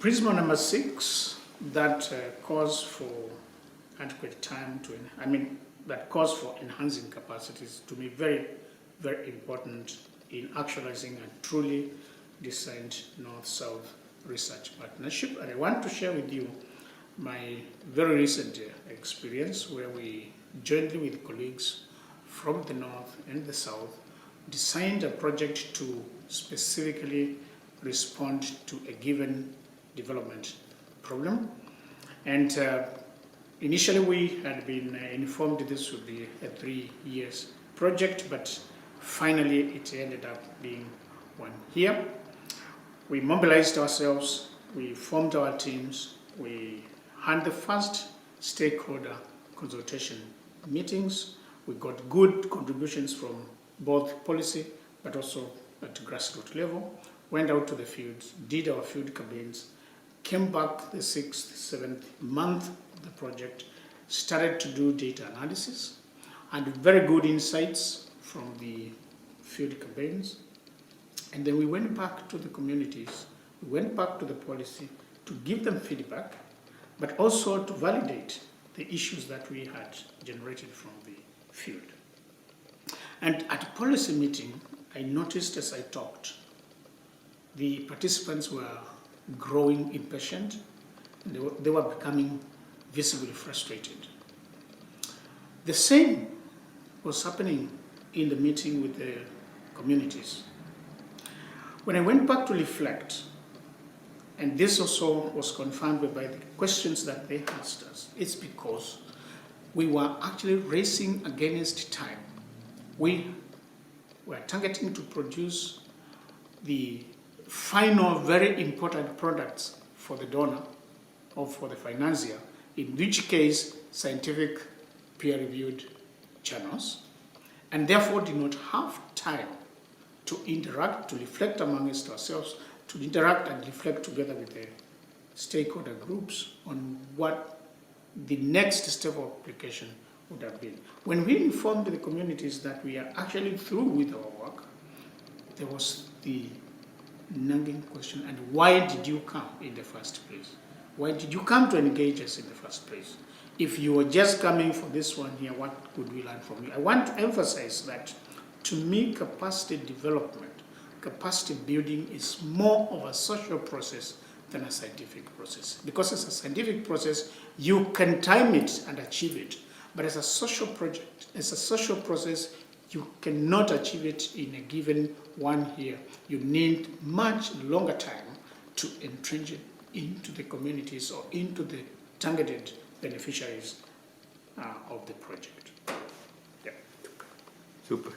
Principle number 6, that calls for adequate time to, that calls for enhancing capacities, to me very, very important in actualizing a truly designed North-South research partnership. And I want to share with you my very recent experience where we jointly with colleagues from the North and the South designed a project to specifically respond to a given development problem. And initially we had been informed this would be a 3 years project, but finally it ended up being 1 year. We mobilized ourselves, we formed our teams, we had the first stakeholder consultation meetings. We got good contributions from both policy but also at grassroots level. Went out to the fields, did our field campaigns, came back the 6th, 7th month of the project, started to do data analysis, and very good insights from the field campaigns. And then we went back to the communities, we went back to the policy to give them feedback, but also to validate the issues that we had generated from the field. And at a policy meeting, I noticed as I talked, the participants were growing impatient, and they were becoming visibly frustrated. The same was happening in the meeting with the communities. When I went back to reflect, and this also was confirmed by the questions that they asked us, it's because we were actually racing against time. We were targeting to produce the final very important products for the donor or for the financier, in which case scientific peer-reviewed journals, and therefore did not have time to interact, to reflect amongst ourselves, to interact and reflect together with the stakeholder groups on what the next step of application would have been. When we informed the communities that we are actually through with our work, there was the nagging question, and why did you come in the first place? Why did you come to engage us in the first place? If you were just coming for this one here, what could we learn from you? I want to emphasize that to me, capacity development, capacity building is more of a social process than a scientific process. Because as a scientific process, you can time it and achieve it. But as a social project, as a social process, you cannot achieve it in a given 1 year. You need much longer time to entrench it into the communities or into the targeted beneficiaries of the project. Yeah. Super.